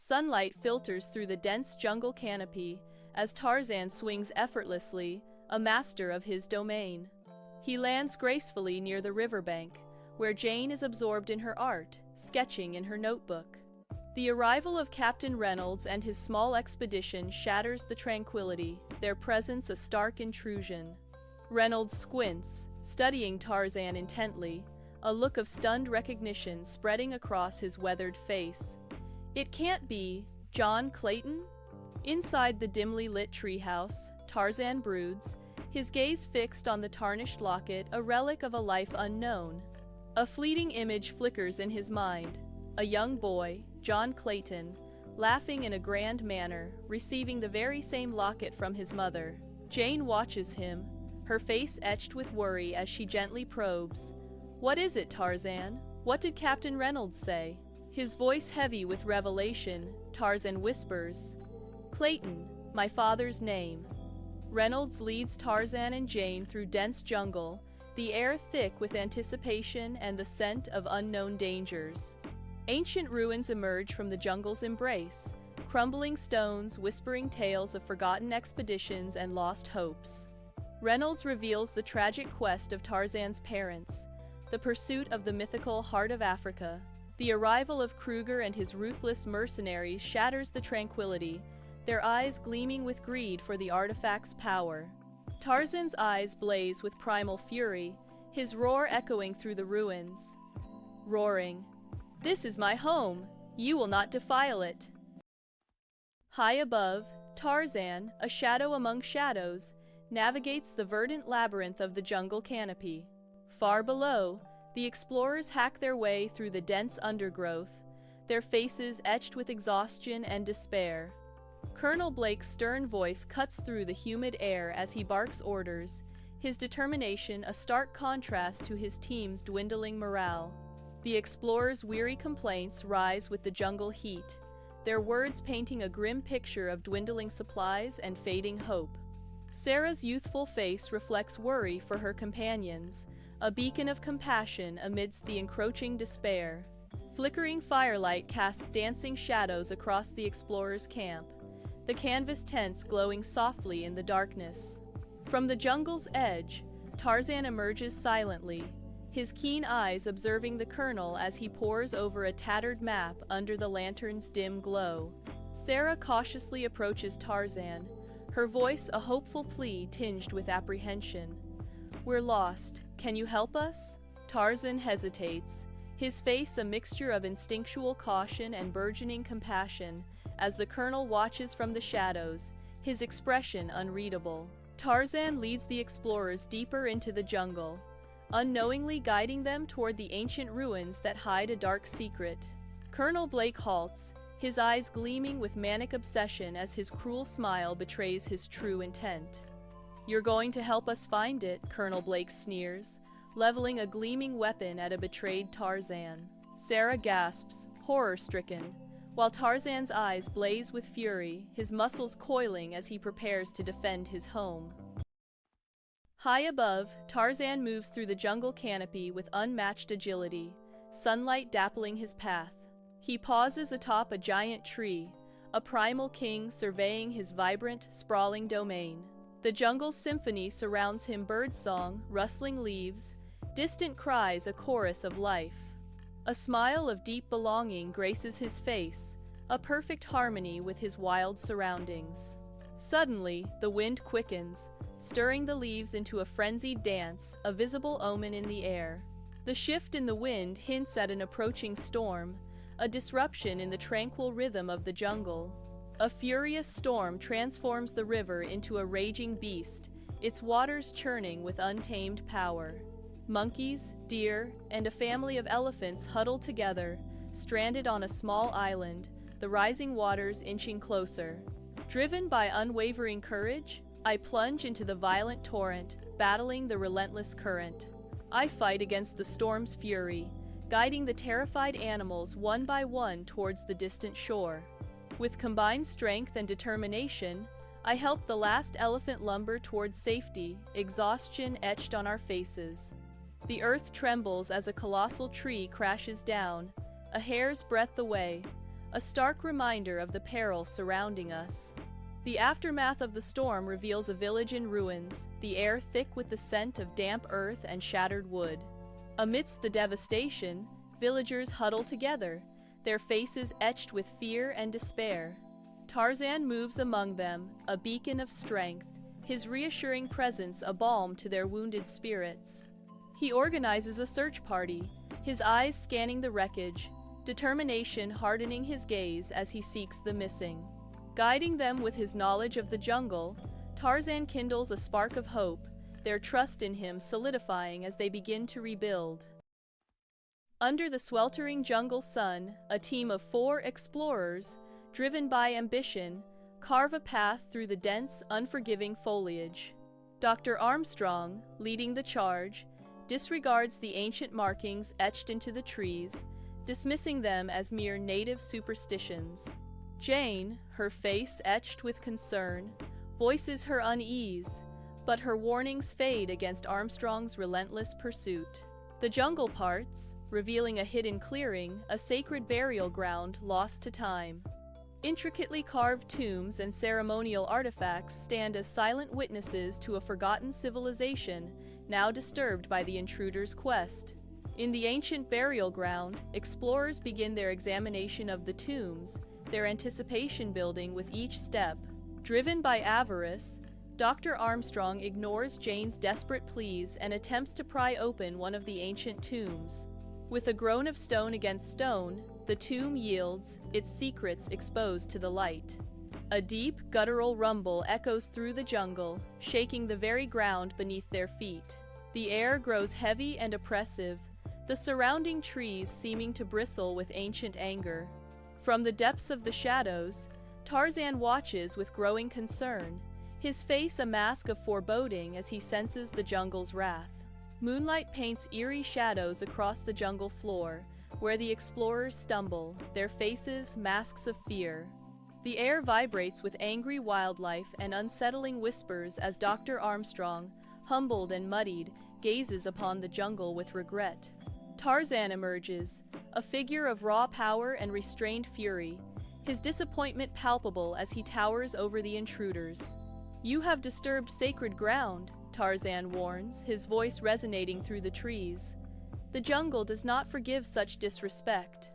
Sunlight filters through the dense jungle canopy as Tarzan swings effortlessly, a master of his domain. He lands gracefully near the riverbank, where Jane is absorbed in her art, sketching in her notebook. The arrival of Captain Reynolds and his small expedition shatters the tranquility, their presence a stark intrusion. Reynolds squints, studying Tarzan intently, a look of stunned recognition spreading across his weathered face. It can't be John Clayton? Inside the dimly lit treehouse, Tarzan broods, his gaze fixed on the tarnished locket, a relic of a life unknown. A fleeting image flickers in his mind. A young boy, John Clayton, laughing in a grand manner, receiving the very same locket from his mother. Jane watches him, her face etched with worry as she gently probes. "What is it, Tarzan? What did Captain Reynolds say?" His voice heavy with revelation, Tarzan whispers, "Clayton, my father's name." Reynolds leads Tarzan and Jane through dense jungle, the air thick with anticipation and the scent of unknown dangers. Ancient ruins emerge from the jungle's embrace, crumbling stones whispering tales of forgotten expeditions and lost hopes. Reynolds reveals the tragic quest of Tarzan's parents, the pursuit of the mythical Heart of Africa. The arrival of Kruger and his ruthless mercenaries shatters the tranquility, their eyes gleaming with greed for the artifact's power. Tarzan's eyes blaze with primal fury, his roar echoing through the ruins. Roaring, "This is my home! You will not defile it!" High above, Tarzan, a shadow among shadows, navigates the verdant labyrinth of the jungle canopy. Far below, the explorers hack their way through the dense undergrowth, their faces etched with exhaustion and despair. Colonel Blake's stern voice cuts through the humid air as he barks orders, his determination a stark contrast to his team's dwindling morale. The explorers' weary complaints rise with the jungle heat, their words painting a grim picture of dwindling supplies and fading hope. Sarah's youthful face reflects worry for her companions, a beacon of compassion amidst the encroaching despair. Flickering firelight casts dancing shadows across the explorers' camp, the canvas tents glowing softly in the darkness. From the jungle's edge, Tarzan emerges silently, his keen eyes observing the colonel as he pores over a tattered map under the lantern's dim glow. Sarah cautiously approaches Tarzan, her voice a hopeful plea tinged with apprehension. "We're lost. Can you help us?" Tarzan hesitates, his face a mixture of instinctual caution and burgeoning compassion, as the colonel watches from the shadows, his expression unreadable. Tarzan leads the explorers deeper into the jungle, unknowingly guiding them toward the ancient ruins that hide a dark secret. Colonel Blake halts, his eyes gleaming with manic obsession as his cruel smile betrays his true intent. "You're going to help us find it," Colonel Blake sneers, leveling a gleaming weapon at a betrayed Tarzan. Sarah gasps, horror-stricken, while Tarzan's eyes blaze with fury, his muscles coiling as he prepares to defend his home. High above, Tarzan moves through the jungle canopy with unmatched agility, sunlight dappling his path. He pauses atop a giant tree, a primal king surveying his vibrant, sprawling domain. The jungle's symphony surrounds him, birdsong, rustling leaves, distant cries a chorus of life. A smile of deep belonging graces his face, a perfect harmony with his wild surroundings. Suddenly, the wind quickens, stirring the leaves into a frenzied dance, a visible omen in the air. The shift in the wind hints at an approaching storm, a disruption in the tranquil rhythm of the jungle. A furious storm transforms the river into a raging beast, its waters churning with untamed power. Monkeys, deer, and a family of elephants huddle together, stranded on a small island, the rising waters inching closer. Driven by unwavering courage, I plunge into the violent torrent, battling the relentless current. I fight against the storm's fury, guiding the terrified animals one by one towards the distant shore. With combined strength and determination, I help the last elephant lumber towards safety, exhaustion etched on our faces. The earth trembles as a colossal tree crashes down, a hair's breadth away, a stark reminder of the peril surrounding us. The aftermath of the storm reveals a village in ruins, the air thick with the scent of damp earth and shattered wood. Amidst the devastation, villagers huddle together, their faces etched with fear and despair. Tarzan moves among them, a beacon of strength, his reassuring presence a balm to their wounded spirits. He organizes a search party, his eyes scanning the wreckage, determination hardening his gaze as he seeks the missing. Guiding them with his knowledge of the jungle, Tarzan kindles a spark of hope, their trust in him solidifying as they begin to rebuild. Under the sweltering jungle sun, a team of 4 explorers, driven by ambition, carve a path through the dense, unforgiving foliage. Dr. Armstrong, leading the charge, disregards the ancient markings etched into the trees, dismissing them as mere native superstitions. Jane, her face etched with concern, voices her unease, but her warnings fade against Armstrong's relentless pursuit. The jungle parts, revealing a hidden clearing, a sacred burial ground lost to time. Intricately carved tombs and ceremonial artifacts stand as silent witnesses to a forgotten civilization, now disturbed by the intruder's quest. In the ancient burial ground, explorers begin their examination of the tombs, their anticipation building with each step. Driven by avarice, Dr. Armstrong ignores Jane's desperate pleas and attempts to pry open one of the ancient tombs. With a groan of stone against stone, the tomb yields, its secrets exposed to the light. A deep, guttural rumble echoes through the jungle, shaking the very ground beneath their feet. The air grows heavy and oppressive, the surrounding trees seeming to bristle with ancient anger. From the depths of the shadows, Tarzan watches with growing concern, his face a mask of foreboding as he senses the jungle's wrath. Moonlight paints eerie shadows across the jungle floor, where the explorers stumble, their faces masks of fear. The air vibrates with angry wildlife and unsettling whispers as Dr. Armstrong, humbled and muddied, gazes upon the jungle with regret. Tarzan emerges, a figure of raw power and restrained fury, his disappointment palpable as he towers over the intruders. "You have disturbed sacred ground," Tarzan warns, his voice resonating through the trees. The jungle does not forgive such disrespect.